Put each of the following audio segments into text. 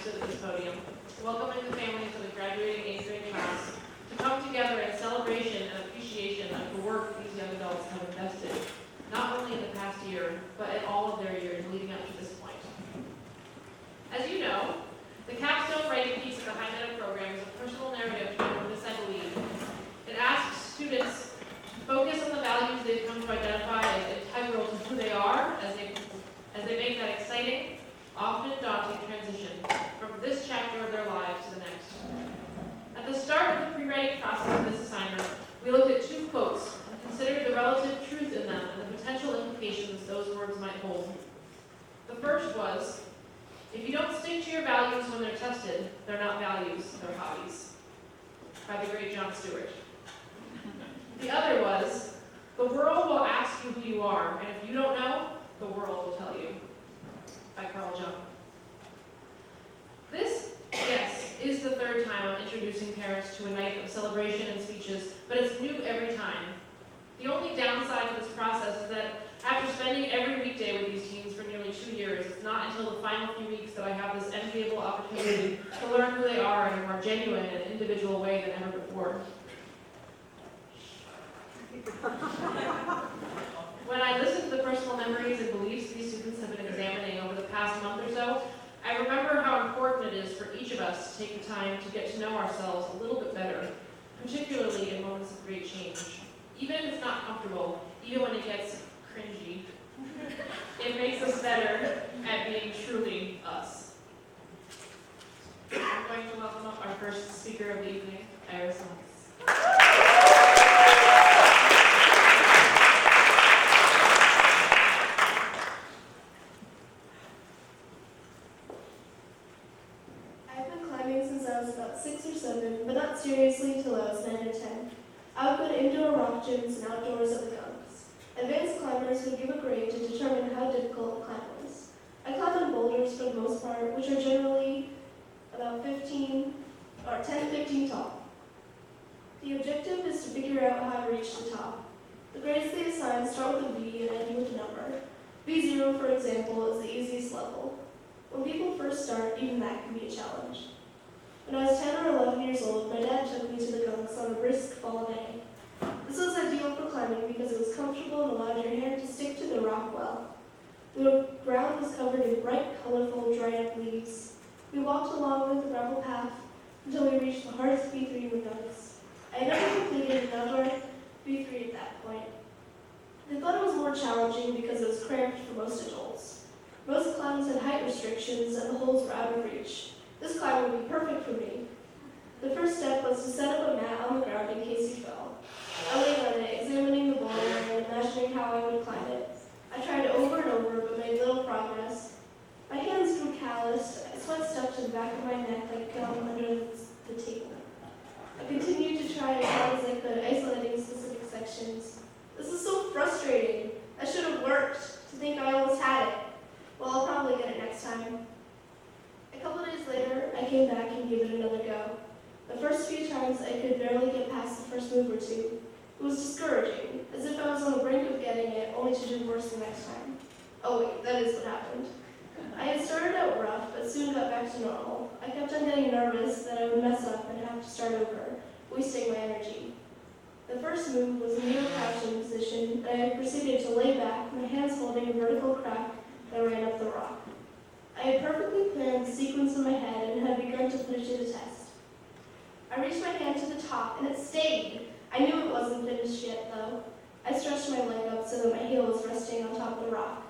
stood at this podium, welcoming the families of the graduating 8th grade class to come together in celebration and appreciation of the work these young adults have invested, not only in the past year, but in all of their years leading up to this point. As you know, the capstone writing piece of the High Meadow program is a personal narrative from this, I believe. It asks students to focus on the values they've come to identify as integral to who they are as they make that exciting, often daunting transition from this chapter of their lives to the next. At the start of the pre-writing process of this assignment, we looked at 2 quotes and considered the relative truth in them and the potential implications those words might hold. The first was, "If you don't stick to your values when they're tested, they're not values, they're hobbies," by the great Jon Stewart. The other was, "The world will ask you who you are, and if you don't know, the world will tell you," by Carl Jung. This, yes, is the 3rd time I'm introducing parents to a night of celebration and speeches, but it's new every time. The only downside to this process is that after spending every weekday with these teens for nearly 2 years, it's not until the final few weeks that I have this enviable opportunity to learn who they are in a more genuine and individual way than ever before. When I listen to the personal memories and beliefs these students have been examining over the past month or so, I remember how important it is for each of us to take the time to get to know ourselves a little bit better, particularly in moments of great change. Even if it's not comfortable, even when it gets cringy, it makes us better at being truly us. I'm going to welcome up our first speaker of the evening, Iris Thomas. I've been climbing since I was about 6 or 7, but not seriously till I was 9 or 10. I would go to indoor rock gyms and outdoors at the gunks. Advanced climbers would give a grade to determine how difficult a climb was. I climb on boulders for the most part, which are generally about 10 to 15 tall. The objective is to figure out how to reach the top. The grades they assign start with a V and end with a number. V0, for example, is the easiest level. When people first start, even that can be a challenge. When I was 10 or 11 years old, my dad took me to the gunks on a brisk fall day. This was ideal for climbing because it was comfortable and allowed your hand to stick to the rock well. The ground was covered in bright, colorful, dried-up leaves. We walked along the gravel path until we reached the hardest V3 in the gunks. I had never completed another V3 at that point. They thought it was more challenging because it was cramped for most adults. Most climbs had height restrictions and the holes were out of reach. This climb would be perfect for me. The first step was to set up a mat on the ground in case you fell. I lay on it, examining the boulder and imagining how I would climb it. I tried over and over, but made little progress. My hands grew calloused, sweat stuck to the back of my neck like gum under the table. I continued to try as hard as I could, isolating specific sections. This is so frustrating. I should have worked to think I almost had it. Well, I'll probably get it next time. A couple days later, I came back and gave it another go. The first few times, I could barely get past the first move or two. It was discouraging, as if I was on the brink of getting it, only to do worse the next time. Oh wait, that is what happened. I had started out rough, but soon got back to normal. I kept on getting nervous that I would mess up and have to start over, wasting my energy. The first move was a near crouching position, and I proceeded to lay back, my hands holding a vertical crack that ran up the rock. I had perfectly planned the sequence in my head and had begun to put it to the test. I reached my hand to the top, and it stayed. I knew it wasn't finished yet, though. I stretched my leg up so that my heel was resting on top of the rock.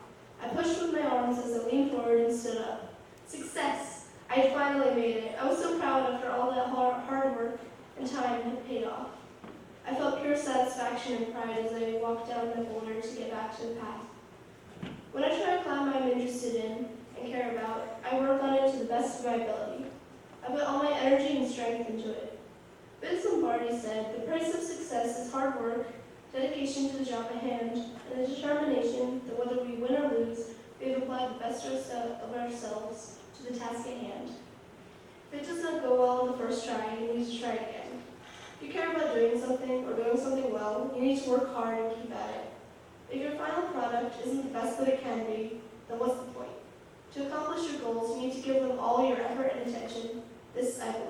I pushed with my arms as I leaned forward and stood up. Success! I had finally made it. I was so proud after all that hard work and time had paid off. I felt pure satisfaction and pride as I walked down the boulder to get back to the path. When I try a climb I'm interested in and care about, I work on it to the best of my ability. I put all my energy and strength into it. Vince Lombardi said, "The price of success is hard work, dedication to the job at hand, and the determination that whether we win or lose, we have applied the best of ourselves to the task at hand. If it does not go well on the first try, you need to try again. If you care about doing something or doing something well, you need to work hard and keep at it. If your final product isn't the best that it can be, then what's the point? To accomplish your goals, you need to give them all your effort and attention. This I believe.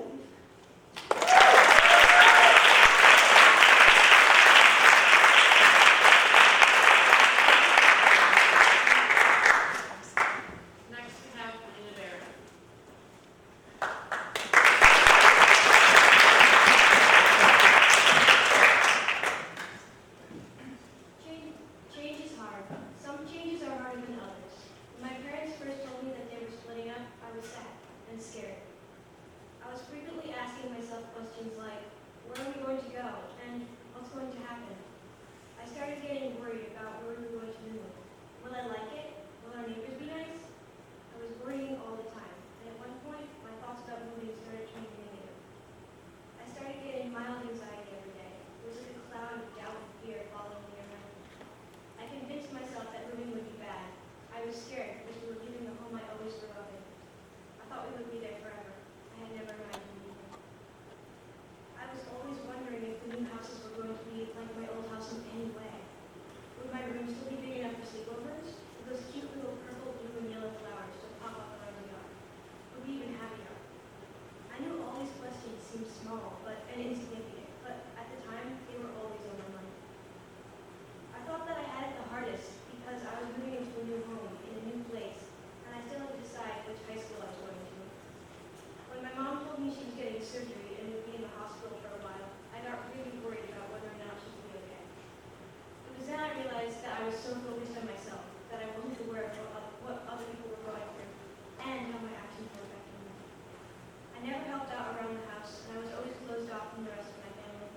Next, we have Lena Bear. Change is hard. Some changes are harder than others. When my parents first told me that they were splitting up, I was sad and scared. I was frequently asking myself questions like, where are we going to go and what's going to happen? I started getting worried about where we were going to move. Will I like it? Will our neighbors be nice? I was worrying all the time, and at one point, my thoughts about moving started turning negative. I started getting mild anxiety every day. It was like a cloud of doubt and fear following me around. I convinced myself that moving would be bad. I was scared because we were leaving the home I always grew up in. I thought we would be there forever. I had never imagined leaving. I was always wondering if the new houses were going to be like my old house in any way. Would my room still be big enough for sleepovers? Would those cute little purple, blue, and yellow flowers still pop up around the yard? Would we even have a yard? I knew all these questions seemed small and insignificant, but at the time, they were always on my mind. I thought that I had it the hardest because I was moving into a new home, in a new place, and I still had to decide which high school I was going to. When my mom told me she was getting surgery and would be in the hospital for a while, I got really worried about whether or not she would be okay. It was then I realized that I was so focused on myself that I wasn't aware of what other people were going through and how my actions were affecting them. I never helped out around the house, and I was always closed off from the rest of my family.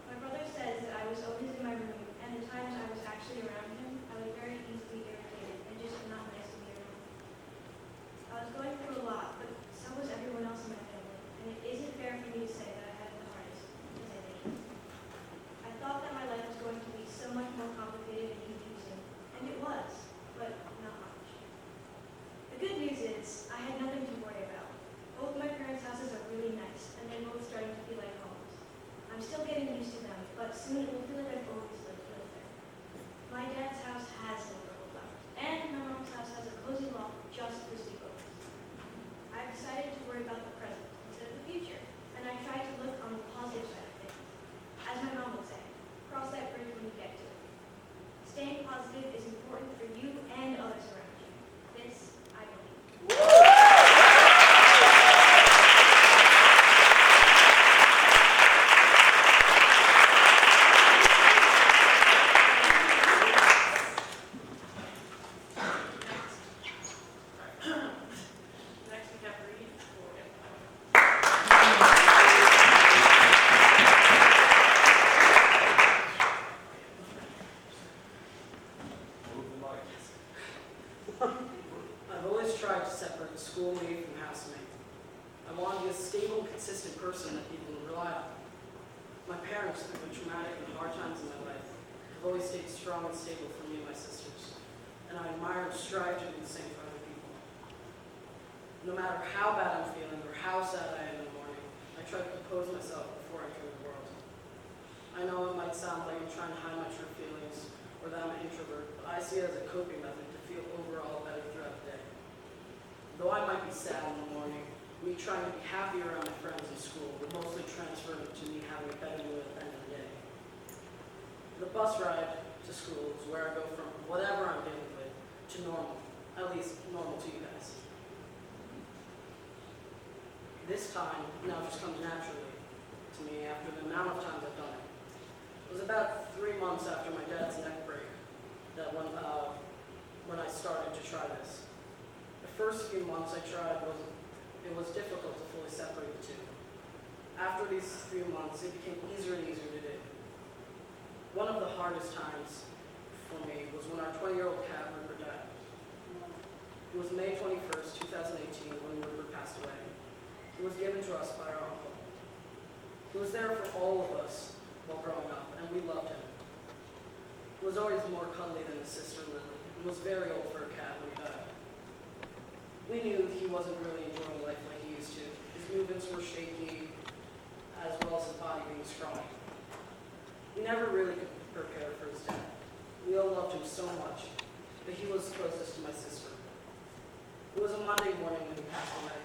My brother says that I was always in my room, and the times I was actually around him, I was very easily irritated and just not nice to be around. I was going through a lot, but so was everyone else in my family, and it isn't fair for me to say that I had it the hardest, because I didn't. I thought that my life was going to be so much more complicated and confusing, and it was, but not much. The good news is, I had nothing to worry about. Both my parents' houses are really nice, and they're both starting to feel like homes. I'm still getting used to them, but soon it will feel like I've always lived there. My dad's house has no purple flowers, and my mom's house has a cozy loft just for sleepovers. I've decided to worry about the present instead of the future, and I try to look on the positive side of things. As my mom would say, cross that bridge when you get to it. Staying positive is important for you and others around you. This, I believe. Next, we have Reed Morgan. I've always tried to separate schoolmate from housemate. I want to be a stable, consistent person that people can rely on. My parents, through the traumatic and hard times in my life, have always stayed strong and stable for me and my sisters, and I admire and strive to do the same for other people. No matter how bad I'm feeling or how sad I am in the morning, I try to compose myself before I enter the world. I know it might sound like I'm trying to hide my true feelings or that I'm an introvert, but I see it as a coping method to feel overall better throughout the day. Though I might be sad in the morning, me trying to be happy around my friends in school will mostly transfer to me having a better mood at the end of the day. The bus ride to school is where I go from whatever I'm dealing with to normal, at least normal to you guys. This time now just comes naturally to me after the amount of times I've done it. It was about 3 months after my dad's neck break that when I started to try this. The first few months I tried it was difficult to fully separate the two. After these few months, it became easier and easier to do. One of the hardest times for me was when our 20-year-old cat, Rupert, died. It was May 21st, 2018, when Rupert passed away. He was given to us by our uncle. He was there for all of us while growing up, and we loved him. He was always more cuddly than his sister Lily, and was very old for a cat when he died. We knew he wasn't really enjoying life like he used to. His movements were shaky, as well as his body being scrawny. We never really could prepare for his death. We all loved him so much, but he was closest to my sister. It was a Monday morning when he passed away.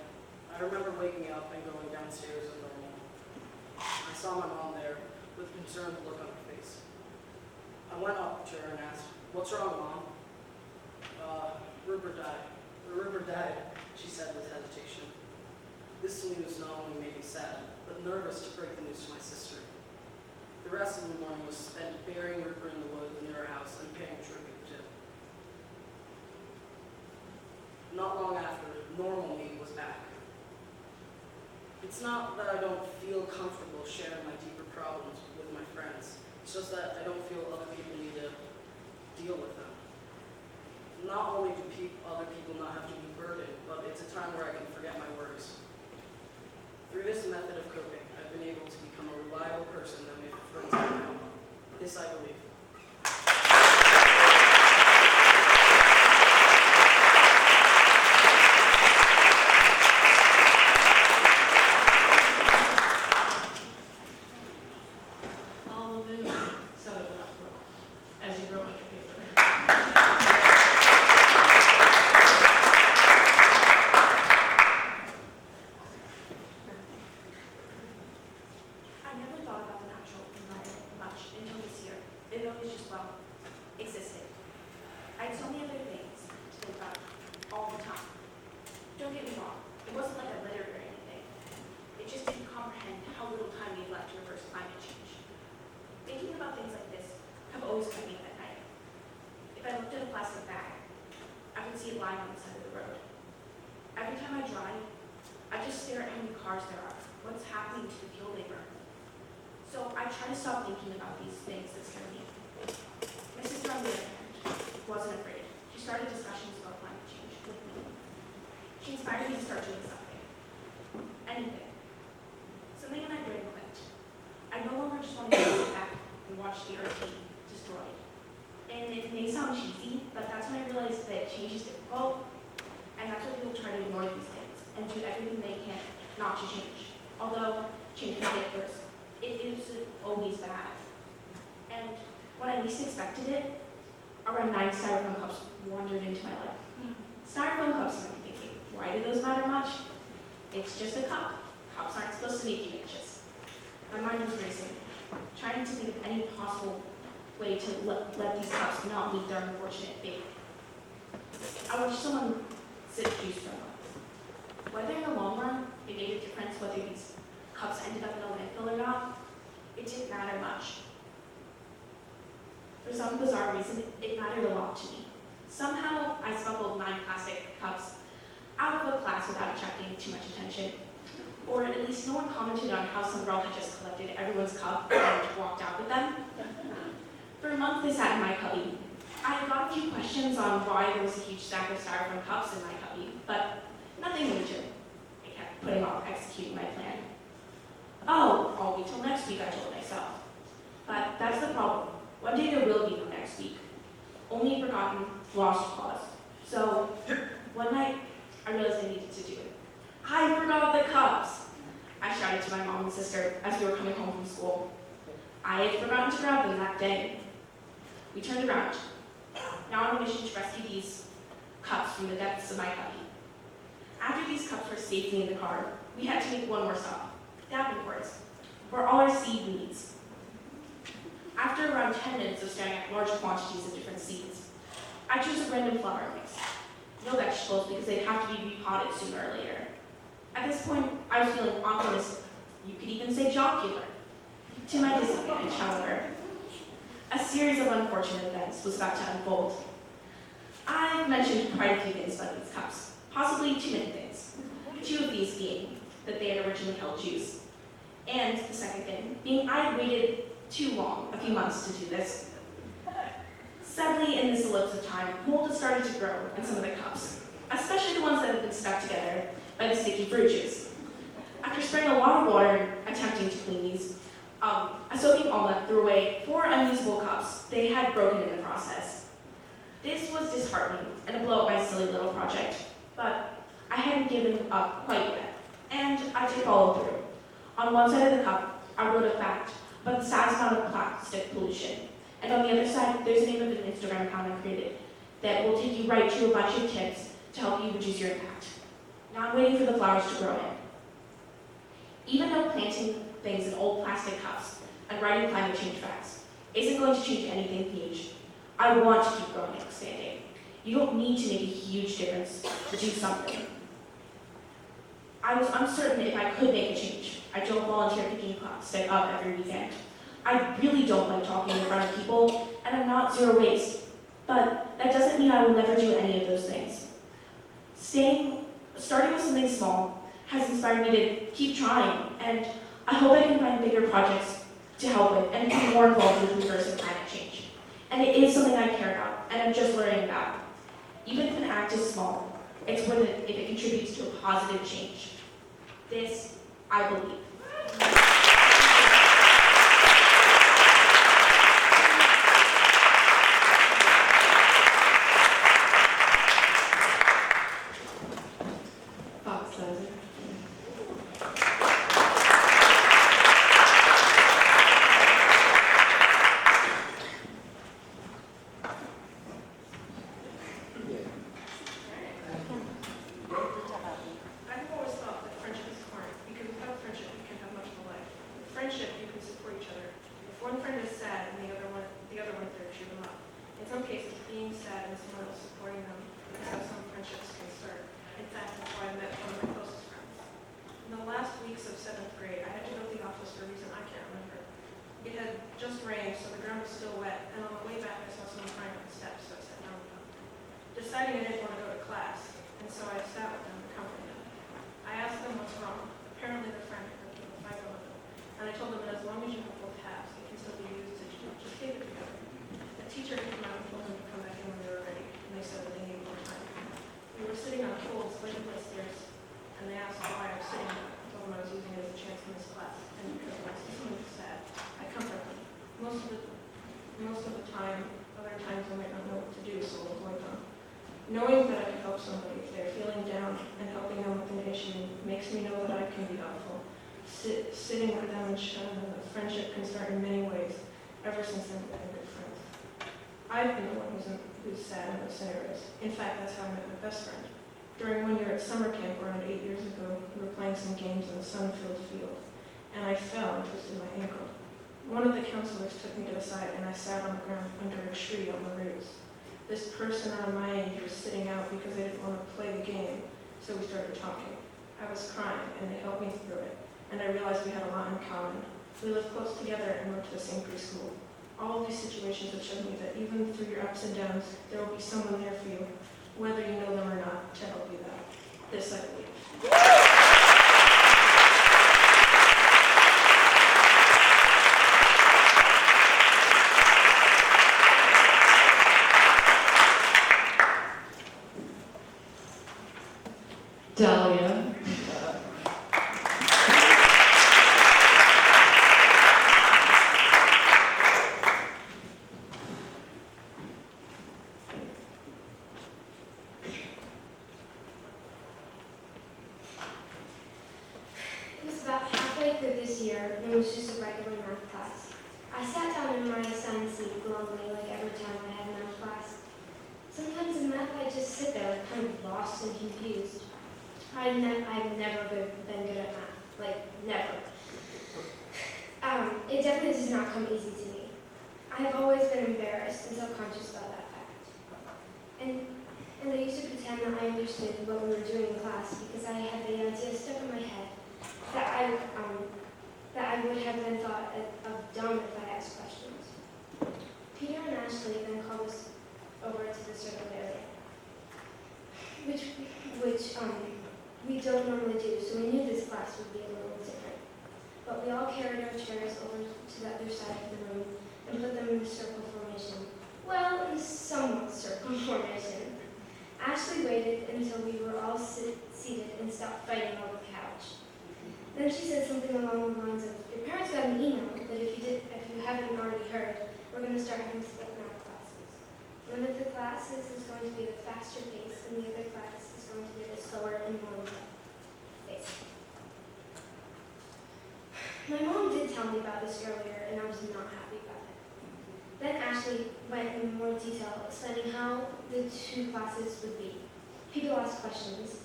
I remember waking up and going downstairs as normal. I saw my mom there with a concerned look on her face. I went up to her and asked, "What's wrong, Mom?" Rupert died. Rupert died, she said with hesitation. This news not only made me sad, but nervous to break the news to my sister. The rest of the morning was spent burying Rupert in the woods near our house and paying tribute to him. Not long after, normal me was back. It's not that I don't feel comfortable sharing my deeper problems with my friends. It's just that I don't feel other people need to deal with them. Not only do other people not have to be burdened, but it's a time where I can forget my worries. Through this method of coping, I've been able to become a reliable person that makes friends of my own. This I believe. All of you set it up as you wrote on your paper. I never thought about the natural environment much until this year. It always just, well, existed. I had so many other things to think about all the time. Don't get me wrong, it wasn't like I littered or anything. It just didn't comprehend how little time we had left to reverse climate change. Thinking about things like this have always kept me up at night. If I looked at a plastic bag, I could see it lying on the side of the road. Every time I drive, I just stare at how many cars there are, what's happening to the fuel they burn. So I try to stop thinking about these things that scare me. My sister, on the other hand, wasn't afraid. She started discussions about climate change with me. She inspired me to start doing something. Anything. Something in my brain clicked. I no longer just wanted to sit back and watch the earth be destroyed. And it may sound cheesy, but that's when I realized that change is difficult, and that's why people try to ignore these things and do everything they can not to change. Although change can get worse, it isn't always bad. And when I least expected it, around 9 styrofoam cups wandered into my life. Styrofoam cups, I'm thinking, why do those matter much? It's just a cup. Cups aren't supposed to make you anxious. My mind was racing, trying to think of any possible way to let these cups not meet their unfortunate fate. I watched someone sip juice from one. Whether in the long run it made a difference whether these cups ended up in a landfill or not, it didn't matter much. For some bizarre reason, it mattered a lot to me. Somehow, I smuggled 9 plastic cups out of a class without attracting too much attention. Or at least no one commented on how some girl had just collected everyone's cup and walked out with them. For a month, they sat in my cubby. I got a few questions on why there was a huge stack of styrofoam cups in my cubby, but nothing major. I kept putting off executing my plan. Oh, I'll wait till next week, I told myself. But that's the problem. One day there will be no next week. Only a forgotten, lost cause. So, one night, I realized I needed to do it. I forgot the cups! I shouted to my mom and sister as we were coming home from school. I had forgotten to grab them that day. We turned around, now on a mission to rescue these cups from the depths of my cubby. After these cups were safely in the car, we had to make one more stop, Davenport, where all our seed needs. After around 10 minutes of staring at large quantities of different seeds, I chose a random flower mix. No vegetables because they'd have to be repotted sooner or later. At this point, I was feeling optimistic. You could even say jocular. To my disadvantage, however, a series of unfortunate events was about to unfold. I've mentioned quite a few things about these cups, possibly too many things. 2 of these being that they had originally held juice, and the second thing being I had waited too long, a few months, to do this. Sadly, in this ellipse of time, mold had started to grow in some of the cups, especially the ones that had been stuck together by the sticky fruit juice. After spraying a lot of water attempting to clean these, a soaking omelet threw away 4 unusable cups they had broken in the process. This was disheartening and a blow at my silly little project, but I hadn't given up quite yet, and I did follow through. On one side of the cup, I wrote a fact about the sad amount of plastic pollution, and on the other side, there's the name of an Instagram account I created that will take you right to a bunch of tips to help you reduce your impact. Not waiting for the flowers to grow in. Even though planting things in old plastic cups and writing climate change facts isn't going to change anything huge, I want to keep growing and expanding. You don't need to make a huge difference to do something. I was uncertain if I could make a change. I don't volunteer picking plastic up every weekend. I really don't like talking in front of people, and I'm not zero waste. But that doesn't mean I will never do any of those things. Starting with something small has inspired me to keep trying, and I hope I can find bigger projects to help with and be more involved with reversing climate change. And it is something I care about, and I'm just learning about. Even if an act is small, it's worth it if it contributes to a positive change. This, I believe. Fox Sizer. I've always thought that friendship is hard, because without friendship, you can't have much of a life. With friendship, you can support each other. If one friend is sad and the other one's there to cheer them up. In some cases, being sad and someone else supporting them is how some friendships can start. In fact, that's why I met one of my closest friends. In the last weeks of 7th grade, I had to go to the office for a reason I can't remember. It had just rained, so the ground was still wet, and on the way back, I saw someone crying on the steps, so I sat down with them. Deciding I didn't want to go to class, and so I sat with them and comforted them. I asked them what's wrong. Apparently their friend had hurt them with fiber with them. And I told them that as long as you have both halves, it can still be used to just tape it together. A teacher had come out and told them to come back in when they were ready, and they said that they needed more time. We were sitting on a cold, slate wood stairs, and they asked why I was sitting there. I told them I was using it as a chance to miss class, and because when I see someone who's sad, I comfort them. Most of the time, other times I might not know what to do, so I'll avoid them. Knowing that I can help somebody if they're feeling down and helping them with an issue makes me know that I can be helpful. Sitting with them and showing them that friendship can start in many ways, ever since I've been good friends. I've been the one who's sad in those scenarios. In fact, that's how I met my best friend. During one year at summer camp around 8 years ago, we were playing some games in a sun-filled field, and I fell and twisted my ankle. One of the counselors took me to the side, and I sat on the ground under a tree on the roots. This person around my age was sitting out because they didn't want to play the game, so we started talking. I was crying, and they helped me through it, and I realized we had a lot in common. We lived close together and went to the same preschool. All of these situations have shown me that even through your ups and downs, there will be someone there for you, whether you know them or not, to help you out. This I believe. Dahlia. It was about halfway through this year, and it was just a regular math class. I sat down in my assigned seat glumly like every time I had math class. Sometimes in math I just sit there kind of lost and confused. I've never been good at math, like never. It definitely does not come easy to me. I have always been embarrassed and self-conscious about that fact. And I used to pretend that I understood what we were doing in class because I had the idea stuck in my head that I would have been thought of dumb if I asked questions. Peter and Ashley then called us over to the circle area, which we don't normally do, so we knew this class would be a little different. But we all carried our chairs over to the other side of the room and put them in the circle formation. Well, in somewhat circle formation. Ashley waited until we were all seated and stopped fighting over the couch. Then she said something along the lines of, "Your parents got an email that if you haven't already heard, we're going to start having split math classes. One of the classes is going to be the faster pace, and the other class is going to be the slower and more pace." My mom did tell me about this earlier, and I was not happy about it. Then Ashley went in more detail, explaining how the two classes would be. People ask questions.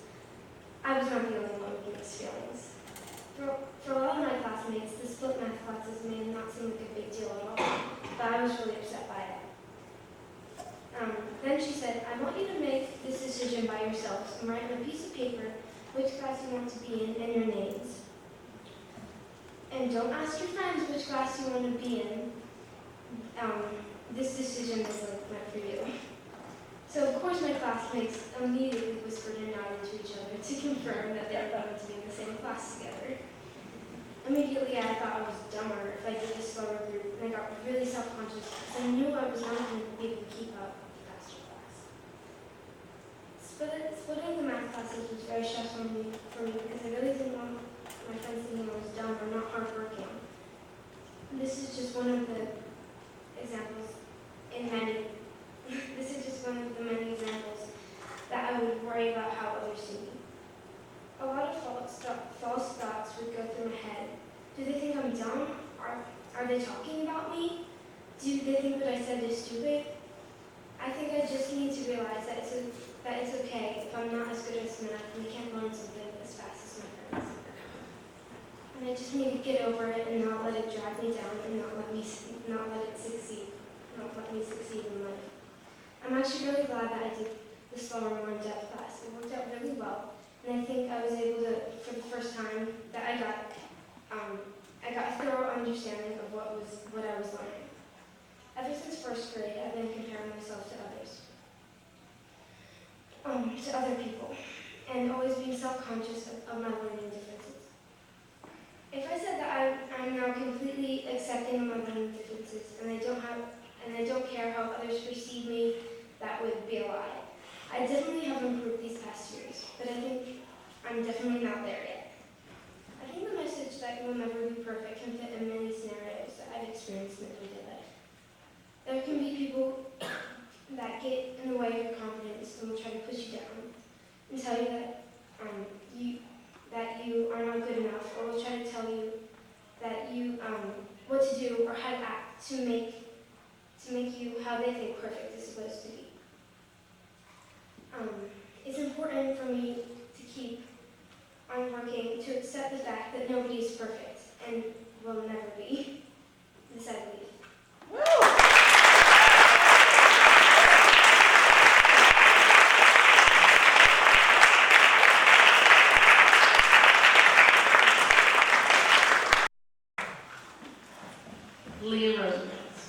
I was not the only one with mixed feelings. For a lot of my classmates, the split math classes may not seem like a big deal at all, but I was really upset by it. Then she said, I want you to make this decision by yourselves and write on a piece of paper which class you want to be in and your names. And don't ask your friends which class you want to be in. This decision isn't meant for you. So of course my classmates immediately whispered and nodded to each other to confirm that they were going to be in the same class together. Immediately I thought I was dumber if I did this slower group, and I got really self-conscious because I knew I was not going to be able to keep up with the faster class. Splitting the math classes was very stressful for me because I really didn't want my friends thinking I was dumb or not hardworking. This is just one of the examples in many. This is just one of the many examples that I would worry about how others see me. A lot of false thoughts would go through my head. Do they think I'm dumb? Are they talking about me? Do they think what I said is stupid? I think I just need to realize that it's okay if I'm not as good as math and I can't learn something as fast as my friends. And I just need to get over it and not let it drag me down and not let me succeed in life. I'm actually really glad that I did the slower, more in-depth class. It worked out really well, and I think I was able to, for the first time, that I got a thorough understanding of what I was learning. Ever since first grade, I've been comparing myself to other people, and always being self-conscious of my learning differences. If I said that I'm now completely accepting of my learning differences, and I don't care how others perceive me, that would be a lie. I definitely have improved these past years, but I think I'm definitely not there yet. I think the message that you will never be perfect can fit in many scenarios that I've experienced in everyday life. There can be people that get in the way of your confidence and will try to push you down and tell you that you are not good enough, or will try to tell you that what to do or how to act to make you how they think perfect is supposed to be. It's important for me to keep on working to accept the fact that nobody is perfect and will never be. This I believe. Leah Rosenkrantz.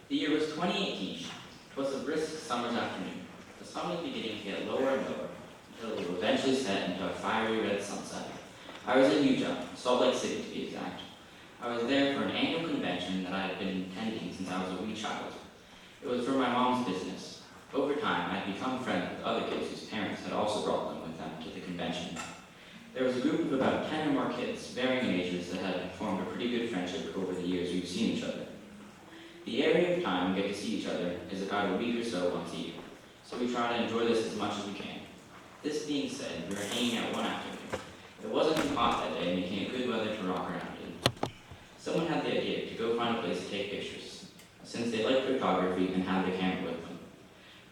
The year was 2018. It was a brisk summer's afternoon. The sun was beginning to get lower and lower until it would eventually set into a fiery red sunset. I was in Utah, Salt Lake City to be exact. I was there for an annual convention that I had been attending since I was a wee child. It was for my mom's business. Over time, I had become friends with other kids whose parents had also brought them with them to the convention. There was a group of about 10 or more kids, varying ages, that had formed a pretty good friendship over the years we've seen each other. The area of time we get to see each other is about a week or so once a year, so we try to enjoy this as much as we can. This being said, we were hanging out one afternoon. It wasn't too hot that day, making it good weather to rock around in. Someone had the idea to go find a place to take pictures, since they liked photography and had their camera with them.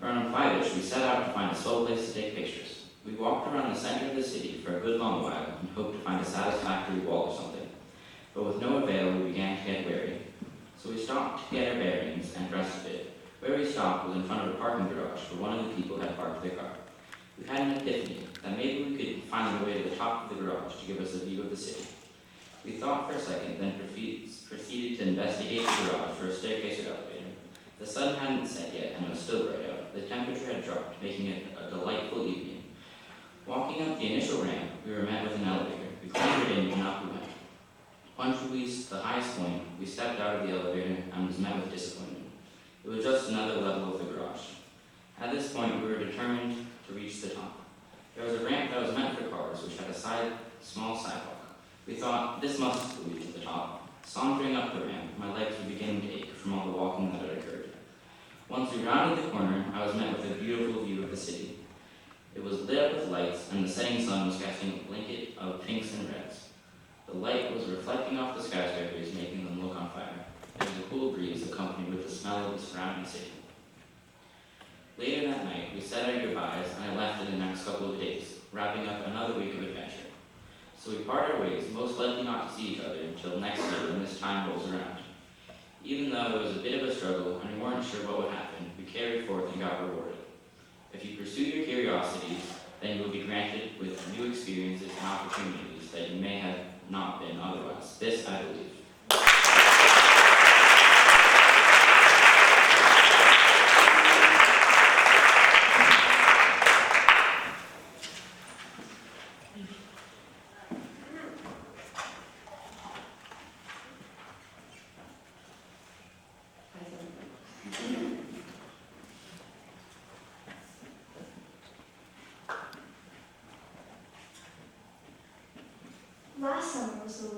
Around 5-ish, we set out to find a slow place to take pictures. We walked around the center of the city for a good long while and hoped to find a satisfactory wall or something. But with no avail, we began to get wary. So we stopped to get our bearings and rest a bit. Where we stopped was in front of a parking garage where one of the people had parked their car. We had an epiphany that maybe we could find a way to the top of the garage to give us a view of the city. We thought for a second, then proceeded to investigate the garage for a staircase or elevator. The sun hadn't set yet, and it was still bright out. The temperature had dropped, making it a delightful evening. Walking up the initial ramp, we were met with an elevator. We clambered in and up we went. Once we reached the highest point, we stepped out of the elevator and was met with disappointment. It was just another level of the garage. At this point, we were determined to reach the top. There was a ramp that was meant for cars, which had a small sidewalk. We thought, this must lead to the top. Sauntering up the ramp, my legs were beginning to ache from all the walking that had occurred. Once we rounded the corner, I was met with a beautiful view of the city. It was lit up with lights, and the setting sun was casting a blanket of pinks and reds. The light was reflecting off the skyscrapers, making them look on fire. There was a cool breeze accompanied with the smell of the surrounding city. Later that night, we said our goodbyes and I left in the next couple of days, wrapping up another week of adventure. So we part our ways, most likely not to see each other until next year when this time rolls around. Even though it was a bit of a struggle and we weren't sure what would happen, we carried forth and got rewarded. If you pursue your curiosities, then you will be granted with new experiences and opportunities that you may have not been otherwise. This I believe. Last summer was the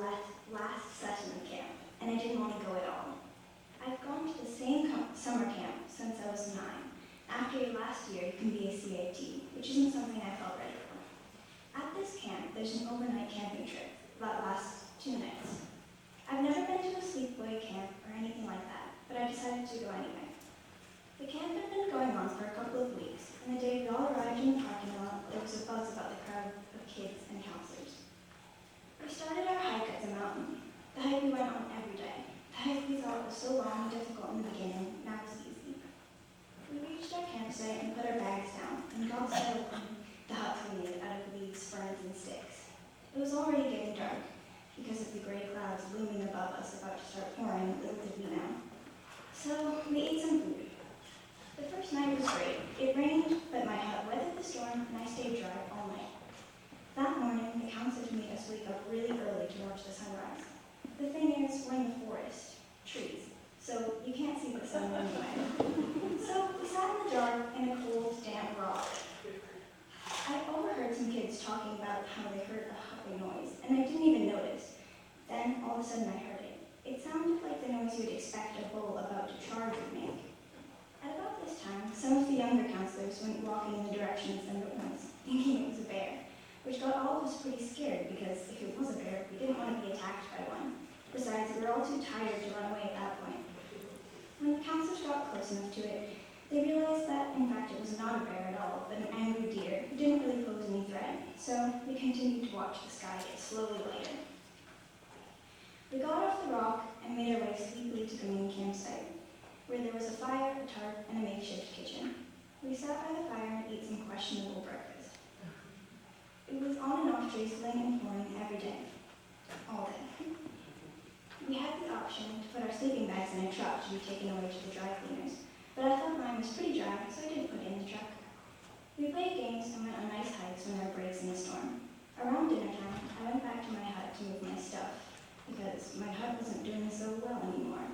last settlement camp, and I didn't want to go at all. I've gone to the same summer camp since I was 9. After your last year, you can be a CAT, which isn't something I felt ready for. At this camp, there's an overnight camping trip that lasts 2 nights. I've never been to a sleepaway camp or anything like that, but I decided to go anyway. The camp had been going on for a couple of weeks, and the day we all arrived in the parking lot, there was a buzz about the crowd of kids and counselors. We started our hike up the mountain. The hike we went on every day. The hike we thought was so long and difficult in the beginning, now it's easy. We reached our campsite and put our bags down, and got settled in the hut we made out of leaves, ferns, and sticks. It was already getting dark, because of the gray clouds looming above us about to start pouring, little did we know. So we ate some food. The first night was great. It rained, but my hut weathered the storm, and I stayed dry all night. That morning, the counselors made us wake up really early to watch the sunrise. The thing is, we're in the forest, trees, so you can't see the sun anyway. So we sat in the dark in a cold, damp rock. I overheard some kids talking about how they heard a huffing noise, and I didn't even notice. Then, all of a sudden, I heard it. It sounded like the noise you'd expect a bull about to charge would make. At about this time, some of the younger counselors went walking in the direction of the footprints, thinking it was a bear, which got all of us pretty scared because if it was a bear, we didn't want to be attacked by one. Besides, we were all too tired to run away at that point. When the counselors got close enough to it, they realized that, in fact, it was not a bear at all, but an angry deer who didn't really pose any threat. So we continued to watch the sky get slowly lighter. We got off the rock and made our way sleepily to the main campsite, where there was a fire, a tarp, and a makeshift kitchen. We sat by the fire and ate some questionable breakfast. It was on and off drizzling and pouring every day, all day. We had the option to put our sleeping bags in a truck to be taken away to the dry cleaners, but I thought mine was pretty dry, so I didn't put it in the truck. We played games and went on nice hikes when there were breaks in the storm. Around dinner time, I went back to my hut to move my stuff, because my hut wasn't doing so well anymore.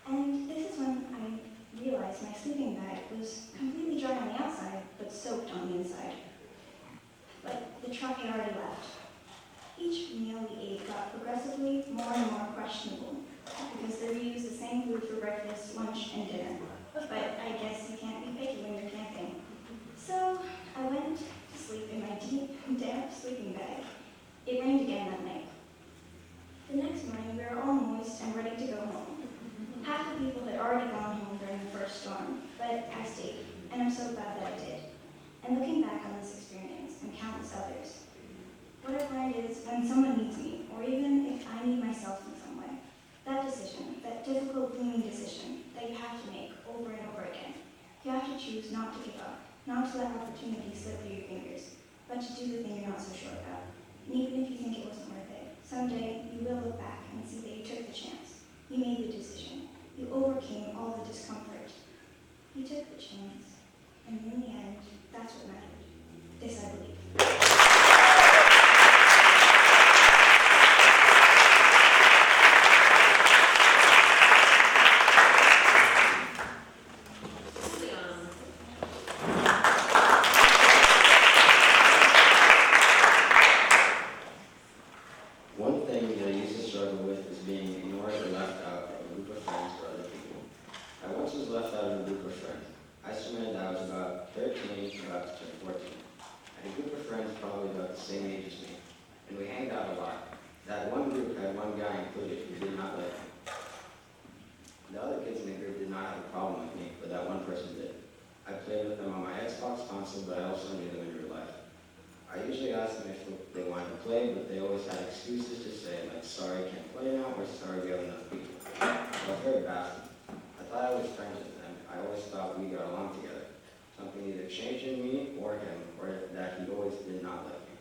And this is when I realized my sleeping bag was completely dry on the outside, but soaked on the inside. But the truck had already left. Each meal we ate got progressively more and more questionable, because they reused the same food for breakfast, lunch, and dinner. But I guess you can't be picky when you're camping. So I went to sleep in my deep, damp sleeping bag. It rained again that night. The next morning, we were all moist and ready to go home. Half the people had already gone home during the first storm, but I stayed, and I'm so glad that I did. And looking back on this experience, and countless others, what I've learned is when someone needs me, or even if I need myself in some way, that decision, that difficult, looming decision that you have to make over and over again, you have to choose not to give up, not to let opportunity slip through your fingers, but to do the thing you're not so sure about. And even if you think it wasn't worth it, someday you will look back and see that you took the chance. You made the decision. You overcame all the discomfort. You took the chance, and in the end, that's what mattered. This I believe. One thing that I used to struggle with is being ignored or left out of a group of friends or other people. I once was left out of a group of friends. I estimated I was about 13, about to turn 14. I had a group of friends probably about the same age as me, and we hanged out a lot. That one group had one guy included who did not like me. The other kids in the group did not have a problem with me, but that one person did. I played with them on my Xbox console, but I also knew them in real life. I usually asked them if they wanted to play, but they always had excuses to say, like, sorry, can't play now, or sorry, we have enough people. I was very baffled. I thought I was friends with them. I always thought we got along together. Something either changed in me or him, or that he always did not like me.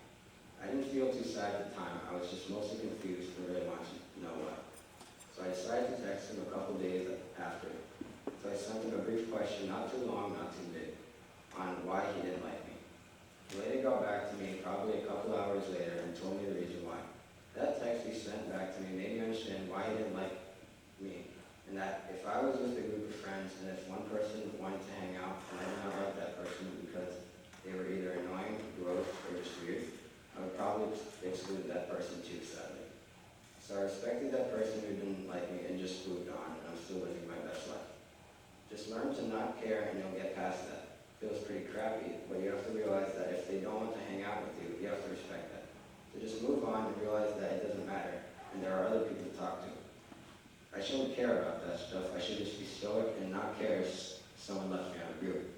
I didn't feel too sad at the time. I was just mostly confused and really wanted to know why. So I decided to text him a couple days after. So I sent him a brief question, not too long, not too big, on why he didn't like me. He later got back to me, probably a couple hours later, and told me the reason why. That text he sent back to me made me understand why he didn't like me, and that if I was with a group of friends and if one person wanted to hang out and I did not like that person because they were either annoying, gross, or just weird, I would probably exclude that person too, sadly. So I respected that person who didn't like me and just moved on, and I'm still living my best life. Just learn to not care and you'll get past that. Feels pretty crappy, but you have to realize that if they don't want to hang out with you, you have to respect that. So just move on and realize that it doesn't matter, and there are other people to talk to. I shouldn't care about that stuff. I should just be stoic and not care if someone left me out of the group.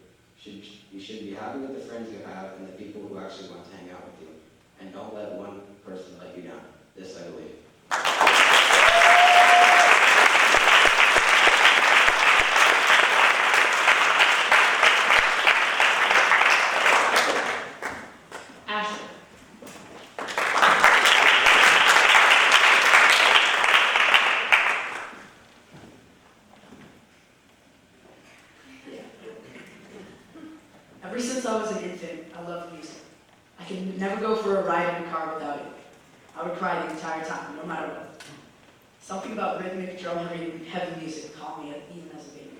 You should be happy with the friends you have and the people who actually want to hang out with you. And don't let one person let you down. This I believe. Ashley. Ever since I was an infant, I loved music. I could never go for a ride in a car without it. I would cry the entire time, no matter what. Something about rhythmic, drum-heavy music caught me even as a baby.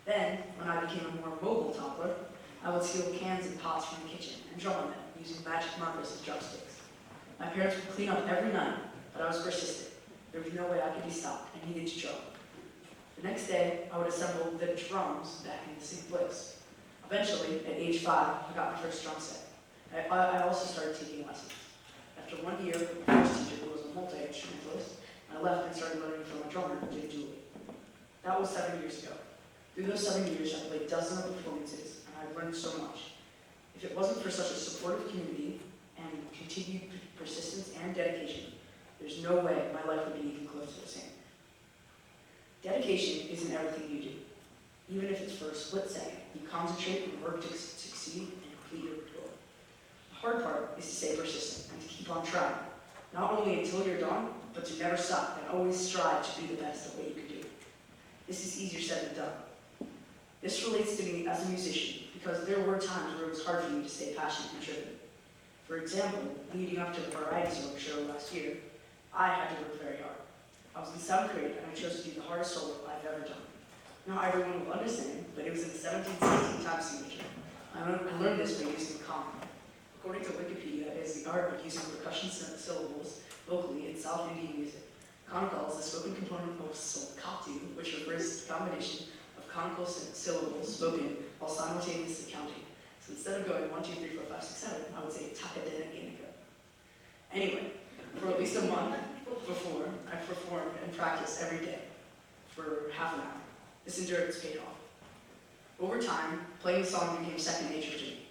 Then, when I became a more mobile toddler, I would steal cans and pots from the kitchen and drum on them using magic markers and drumsticks. My parents would clean up every night, but I was persistent. There was no way I could be stopped. I needed to drum. The next day, I would assemble the drums back in the same place. Eventually, at age 5, I got my first drum set. I also started taking lessons. After 1 year, my first teacher, who was a multi-instrumentalist, I left and started learning from a drummer, Jim Dooley. That was 7 years ago. Through those 7 years, I played dozens of performances, and I've learned so much. If it wasn't for such a supportive community and continued persistence and dedication, there's no way my life would be even close to the same. Dedication isn't everything you do. Even if it's for a split second, you concentrate and work to succeed and complete your goal. The hard part is to stay persistent and to keep on trying, not only until you're done, but to never stop and always strive to do the best at what you can do. This is easier said than done. This relates to me as a musician because there were times where it was hard for me to stay passionate and driven. For example, leading up to the Variety Song show last year, I had to work very hard. I was in 7th grade and I chose to do the hardest solo I've ever done. Not everyone will understand, but it was in 17/16 time signature. I learned this by using the conga. According to Wikipedia, it is the art of using percussion syllables vocally in South Indian music. Conga is the spoken component of solkatu, which refers to the combination of conical syllables spoken while simultaneously counting. So instead of going 1, 2, 3, 4, 5, 6, 7, I would say takadena ginika. Anyway, for at least a month before, I performed and practiced every day for half an hour. This endurance paid off. Over time, playing the song became second nature to me.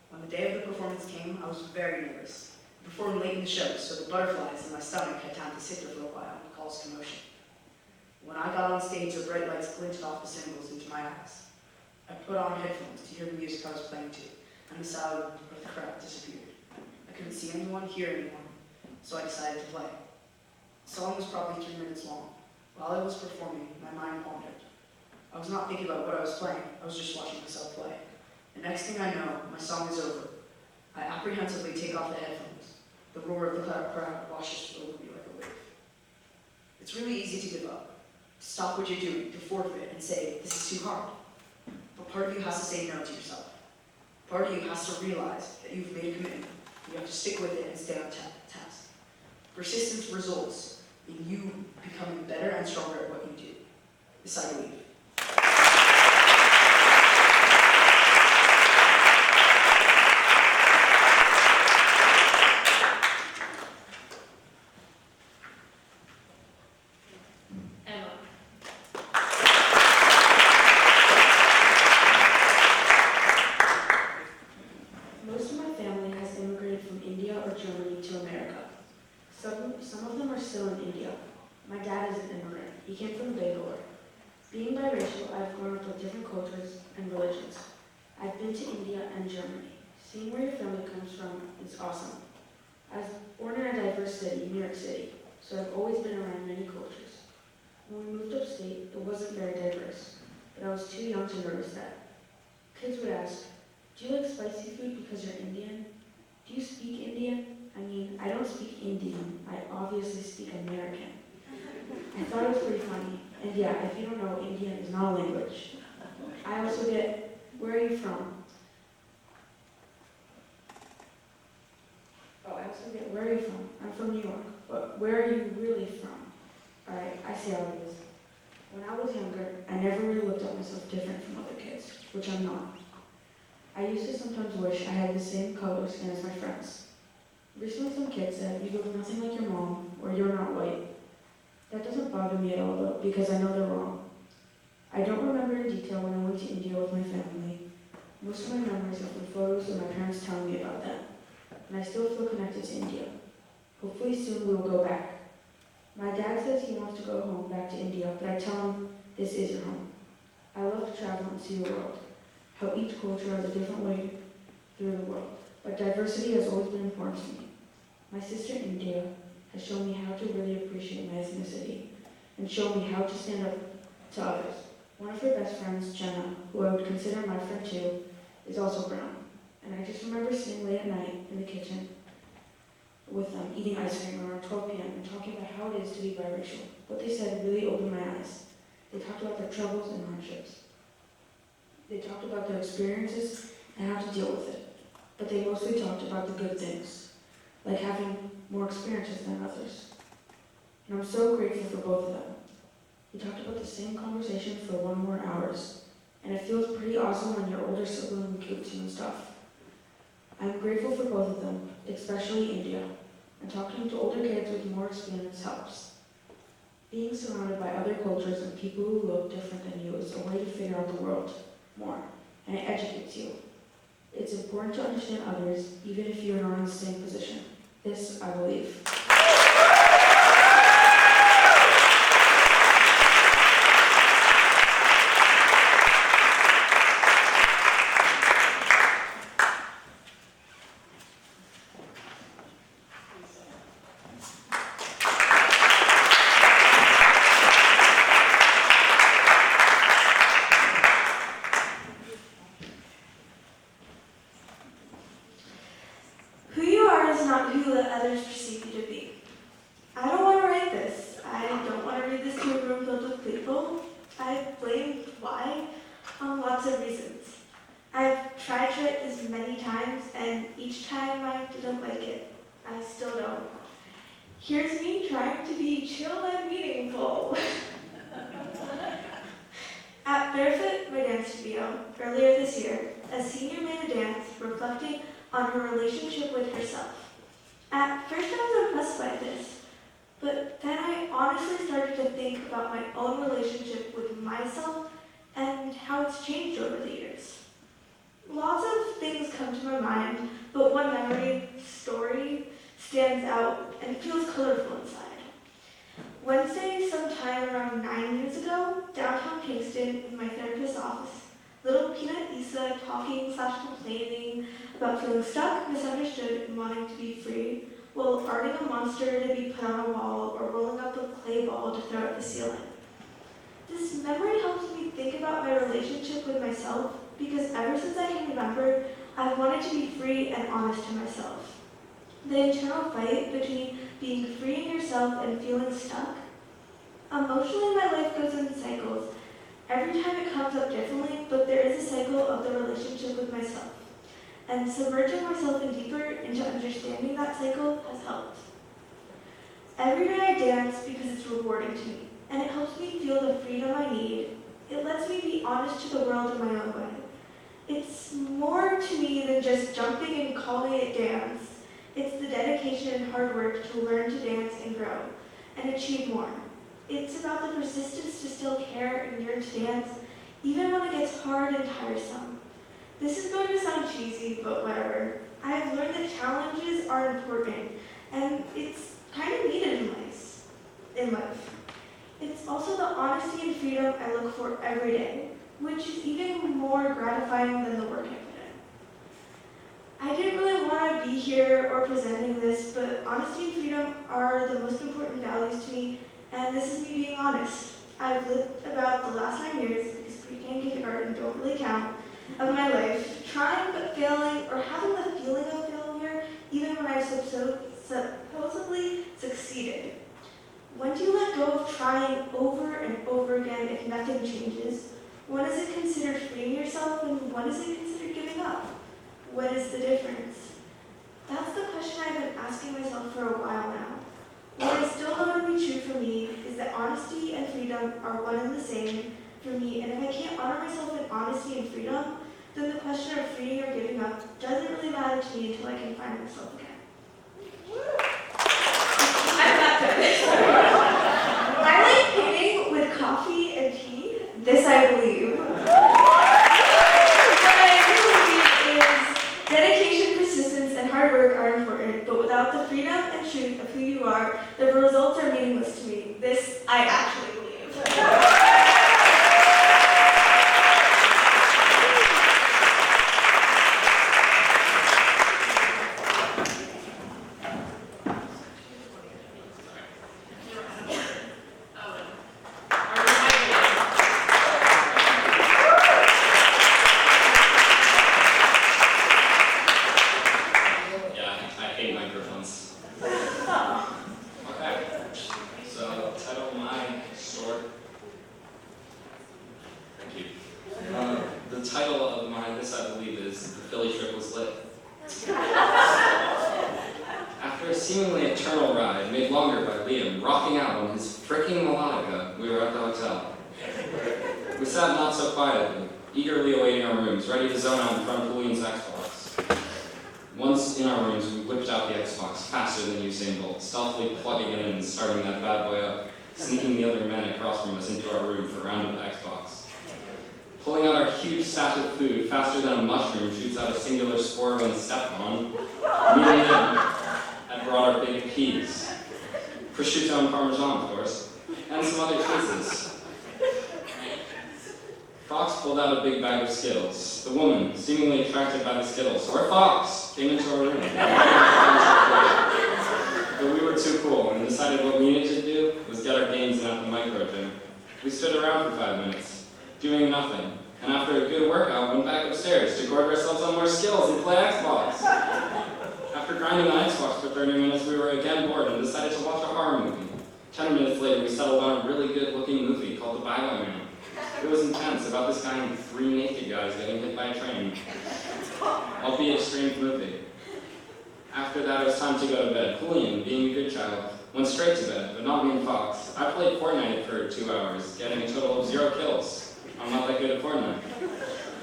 When the day of the performance came, I was very nervous. I performed late in the show, so the butterflies in my stomach had time to sit there for a while and cause commotion. When I got on stage, the bright lights glinted off the cymbals into my eyes. I put on headphones to hear the music I was playing to, and the sound of the crowd disappeared. I couldn't see anyone, hear anyone, so I decided to play. The song was probably 3 minutes long. While I was performing, my mind wandered. I was not thinking about what I was playing, I was just watching myself play. The next thing I know, my song is over. I apprehensively take off the headphones. The roar of the crowd washes over me like a wave. It's really easy to give up, to stop what you're doing, to forfeit and say, this is too hard. But part of you has to say no to yourself. Part of you has to realize that you've made a commitment. You have to stick with it and stay on task. Persistence results in you becoming better and stronger at what you do. This I believe. been to India and Germany. Seeing where your family comes from is awesome. I was born in a diverse city, New York City, so I've always been around many cultures. When we moved upstate, it wasn't very diverse, but I was too young to notice that. Kids would ask, "Do you like spicy food because you're Indian? Do you speak Indian?" I mean, I don't speak Indian, I obviously speak American. I thought it was pretty funny, and yeah, if you don't know, Indian is not a language. I also get, "Where are you from?" "Where are you from?" "I'm from New York." "But where are you really from?" Alright, I say how it is. When I was younger, I never really looked at myself different from other kids, which I'm not. I used to sometimes wish I had the same color skin as my friends. Recently some kid said, "You look nothing like your mom," or "You're not white." That doesn't bother me at all though, because I know they're wrong. I don't remember in detail when I went to India with my family. Most of my memories are from photos of my parents telling me about them, and I still feel connected to India. Hopefully soon we will go back. My dad says he wants to go home back to India, but I tell him this is your home. I love to travel and see the world, how each culture has a different way through the world, but diversity has always been important to me. My sister India has shown me how to really appreciate my ethnicity and shown me how to stand up to others. One of her best friends, Jenna, who I would consider my friend too, is also brown, and I just remember sitting late at night in the kitchen with them, eating ice cream around 12 p.m. and talking about how it is to be biracial. What they said really opened my eyes. They talked about their troubles and hardships. They talked about their experiences and how to deal with it. But they mostly talked about the good things, like having more experiences than others. And I'm so grateful for both of them. We talked about the same conversation for 1 more hours, and it feels pretty awesome when your older sibling keeps you and stuff. I'm grateful for both of them, especially India, and talking to older kids with more experience helps. Being surrounded by other cultures and people who look different than you is a way to figure out the world more, and it educates you. It's important to understand others, even if you're not in the same position. This, I believe. Who you are is not who let others perceive you to be. I don't want to write this. I don't want to read this to a room filled with people. I've blamed why on lots of reasons. I've tried to write this many times, and each time I didn't like it. I still don't. Here's me trying to be chill and meaningful. At Barefoot, my dance studio, earlier this year, a senior made a dance reflecting on her relationship with herself. At first I was impressed by this, but then I honestly started to think about my own relationship with myself and how it's changed over the years. Lots of things come to my mind, but one memory, story, stands out and feels colorful inside. Wednesday, sometime around 9 years ago, downtown Kingston, in my therapist's office, little Peanut Issa talking/complaining about feeling stuck, misunderstood, and wanting to be free, while arting a monster to be put on a wall or rolling up a clay ball to throw at the ceiling. This memory helps me think about my relationship with myself because ever since I can remember, I've wanted to be free and honest to myself. The internal fight between being free in yourself and feeling stuck. Emotionally, my life goes in cycles. Every time it comes up differently, but there is a cycle of the relationship with myself. And submerging myself in deeper into understanding that cycle has helped. Every day I dance because it's rewarding to me, and it helps me feel the freedom I need. It lets me be honest to the world in my own way. It's more to me than just jumping and calling it dance. It's the dedication and hard work to learn to dance and grow, and achieve more. It's about the persistence to still care and yearn to dance, even when it gets hard and tiresome. This is going to sound cheesy, but whatever. I have learned that challenges are important, and it's kind of needed in life. It's also the honesty and freedom I look for every day, which is even more gratifying than the work I put in. honesty and freedom are the most important values to me, and this is me being honest. I've lived about the last 9 years, because pre-K and kindergarten don't really count, of my life, trying but failing, or having the feeling of failure, even when I've supposedly succeeded. When do you let go of trying over and over again if nothing changes? When is it considered freeing yourself, and when is it considered giving up? What is the difference? That's the question I've been asking myself for a while now. What I still know to be true for me is that honesty and freedom are one and the same for me, and if I can't honor myself in honesty and freedom, then the question of freeing or giving up doesn't really matter to me until I can find myself again. I'm not done. I like painting with coffee and tea. This I believe. What I really believe is dedication, persistence, and hard work are important, but without the freedom and truth of who you are, the results are meaningless to me. This I actually believe. The title of my This I Believe is The Philly Trip Was Lit. After a seemingly eternal ride, made longer by Liam rocking out on his fricking melodica, we were at the hotel. We sat not so quietly, eagerly awaiting our rooms, ready to zone out in front of Julian's Xbox. Once in our rooms, we whipped out the Xbox faster than Usain Bolt, stealthily plugging it in and starting that bad boy up, sneaking the other men across from us into our room for a round of Xbox. Pulling out our huge stash of food faster than a mushroom shoots out a singular spore when stepped on, me and him had brought our big peas. Prosciutto and Parmesan, of course, and some other cheeses. Fox pulled out a big bag of Skittles. The woman, seemingly attracted by the Skittles, or Fox, came into our room. But we were too cool and decided what we needed to do was get our gains in at the micro gym. We stood around for 5 minutes, doing nothing, and after a good workout, went back upstairs to gorge ourselves on more Skittles and play Xbox. After grinding on Xbox for 30 minutes, we were again bored and decided to watch a horror movie. 10 minutes later, we settled on a really good-looking movie called The Highwayman. It was intense, about this guy and 3 naked guys getting hit by a train. Albeit a strange movie. After that, it was time to go to bed. Julian, being a good child, went straight to bed, but not me and Fox. I played Fortnite for 2 hours, getting a total of 0 kills. I'm not that good at Fortnite.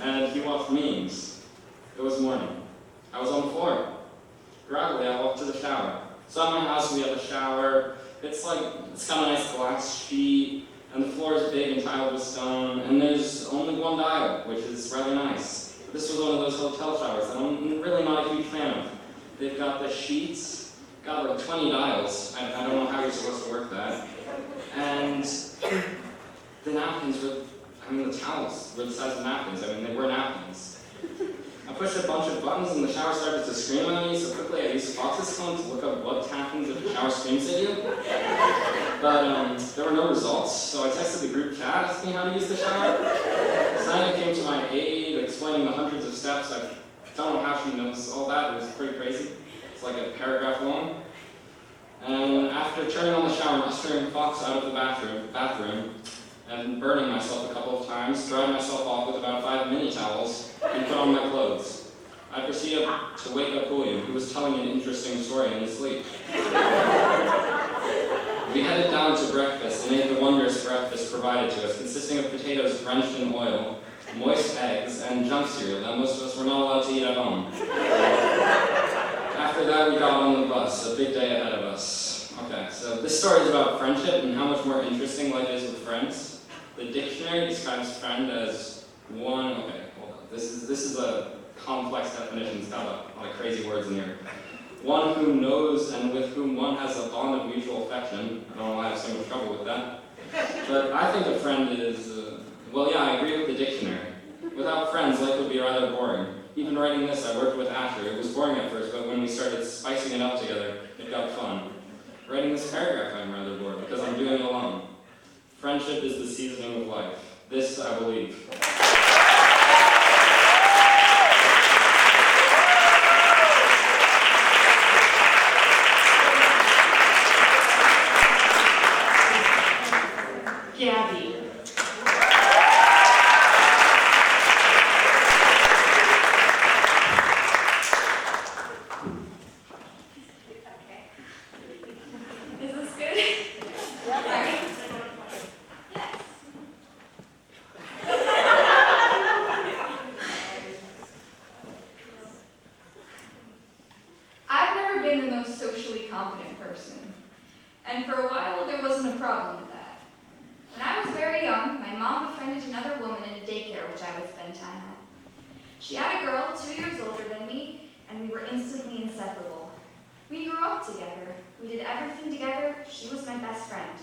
And he watched memes. It was morning. I was on the floor. Gradually, I walked to the shower. So at my house, we have a shower. It's got a nice glass sheet, and the floor is big and tiled with stone, and there's only one dial, which is rather nice. This was one of those hotel showers that I'm really not a huge fan of. They've got the sheets, got like 20 dials. I don't know how you're supposed to work that. And the napkins were, the towels were the size of napkins. They were napkins. I pushed a bunch of buttons and the shower started to scream at me, so quickly I used Fox's phone to look up what happens if the shower screams at you. But there were no results, so I texted the group chat asking how to use the shower. Sana came to my aid, explaining the hundreds of steps. I don't know how she knows all that, it was pretty crazy. It's like a paragraph long. And after turning on the shower and ushering Fox out of the bathroom, and burning myself a couple of times, dried myself off with about 5 mini towels, and put on my clothes. I proceeded to wake up Julian, who was telling an interesting story in his sleep. We headed down to breakfast and ate the wondrous breakfast provided to us, consisting of potatoes drenched in oil, moist eggs, and junk cereal that most of us were not allowed to eat at home. After that, we got on the bus, a big day ahead of us. Okay, so this story is about friendship and how much more interesting life is with friends. The dictionary describes friend as one, okay, hold on. This is a complex definition, it's got a lot of crazy words in here. One who knows and with whom one has a bond of mutual affection. I don't know why I have so much trouble with that. But I think a friend is, well, yeah, I agree with the dictionary. Without friends, life would be rather boring. Even writing this, I worked with Asher. It was boring at first, but when we started spicing it up together, it got fun. Writing this paragraph, I'm rather bored because I'm doing it alone. Friendship is the seasoning of life. This I believe. Gabby. Is this good? Alright. I've never been the most socially competent person, and for a while there wasn't a problem with that. When I was very young, my mom befriended another woman in a daycare which I would spend time at. She had a girl 2 years older than me, and we were instantly inseparable. We grew up together. We did everything together. She was my best friend.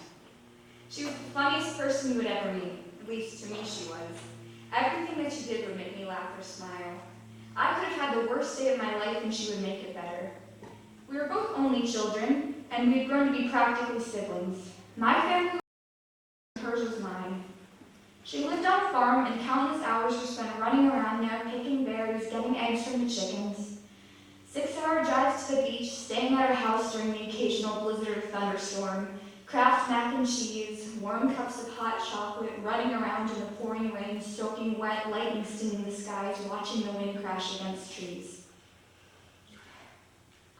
She was the funniest person you would ever meet. At least to me she was. Everything that she did would make me laugh or smile. I could have had the worst day of my life and she would make it better. We were both only children, and we had grown to be practically siblings. My family was hers was mine. She lived on a farm, and countless hours were spent running around there, picking berries, getting eggs from the chickens. 6-hour drives to the beach, staying at her house during the occasional blizzard or thunderstorm, Kraft mac and cheese, warm cups of hot chocolate, running around in the pouring rain, soaking wet, lightning stinging the skies, watching the wind crash against trees.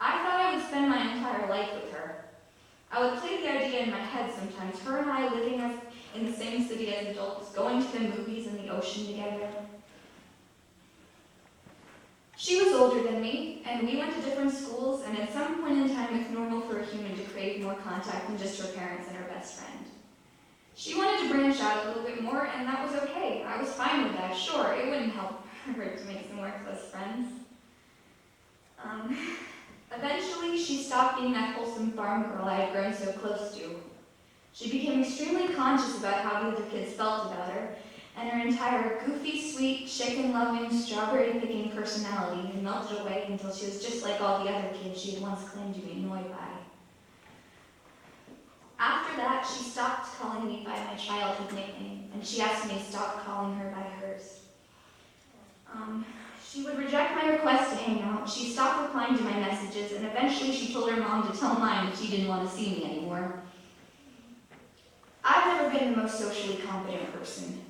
I thought I would spend my entire life with her. I would play the idea in my head sometimes, her and I living in the same city as adults, going to the movies and the ocean together. She was older than me, and we went to different schools, and at some point in time it's normal for a human to crave more contact than just her parents and her best friend. She wanted to branch out a little bit more, and that was okay. I was fine with that. Sure, it wouldn't help her to make some more close friends. Eventually, she stopped being that wholesome farm girl I had grown so close to. She became extremely conscious about how the other kids felt about her, and her entire goofy, sweet, chicken-loving, strawberry-picking personality had melted away until she was just like all the other kids she had once claimed to be annoyed by. After that, she stopped calling me by my childhood nickname, and she asked me to stop calling her by hers. She would reject my request to hang out, she stopped replying to my messages, and eventually she told her mom to tell mine that she didn't want to see me anymore. I've never been the most socially competent person.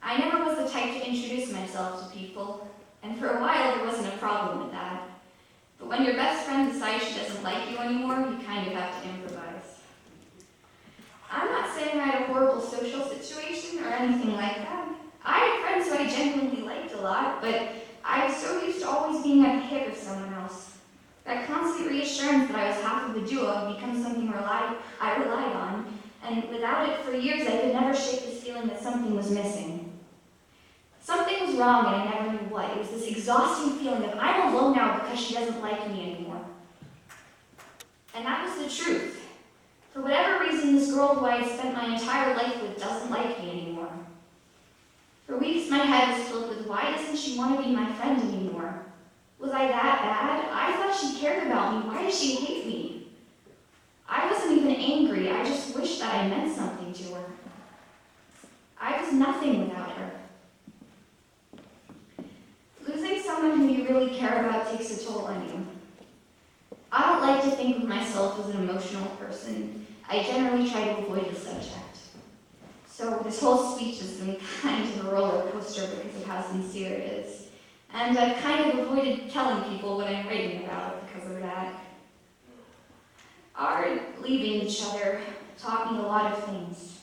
I never was the type to introduce myself to people, and for a while there wasn't a problem with that. But when your best friend decides she doesn't like you anymore, you kind of have to improvise. I'm not saying I had a horrible social situation or anything like that. I had friends who I genuinely liked a lot, but I was so used to always being at the hip of someone else. That constant reassurance that I was half of the duo had become something I relied on, and without it for years I could never shake this feeling that something was missing. Something was wrong and I never knew what. It was this exhausting feeling of I'm alone now because she doesn't like me anymore. And that was the truth. For whatever reason, this girl who I had spent my entire life with doesn't like me anymore. For weeks my head was filled with why doesn't she want to be my friend anymore? Was I that bad? I thought she cared about me. Why does she hate me? I wasn't even angry. I just wished that I meant something to her. I was nothing without her. Losing someone who you really care about takes a toll on you. I don't like to think of myself as an emotional person. I generally try to avoid the subject. So this whole speech has been kind of a roller coaster because of how sincere it is. And I've kind of avoided telling people what I'm writing about because of that. Our leaving each other taught me a lot of things.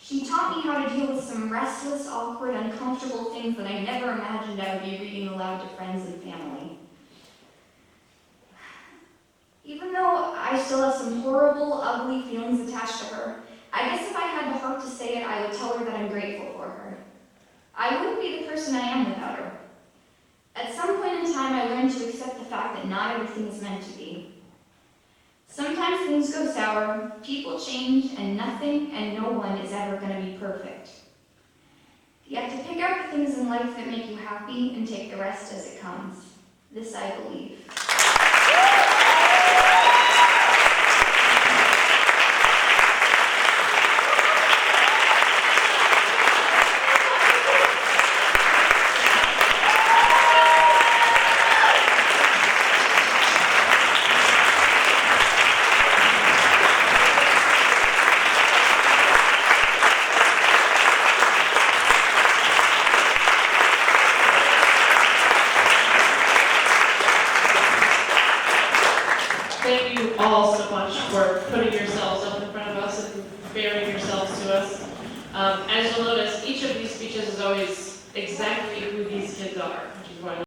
She taught me how to deal with some restless, awkward, uncomfortable things that I never imagined I would be reading aloud to friends and family. Even though I still have some horrible, ugly feelings attached to her, I guess if I had the heart to say it, I would tell her that I'm grateful for her. I wouldn't be the person I am without her. At some point in time, I learned to accept the fact that not everything is meant to be. Sometimes things go sour, people change, and nothing and no one is ever going to be perfect. You have to pick out the things in life that make you happy and take the rest as it comes. This I believe. Thank you all so much for putting yourselves up in front of us and bearing yourselves to us. As you'll notice, each of these speeches is always exactly who these kids are, which is why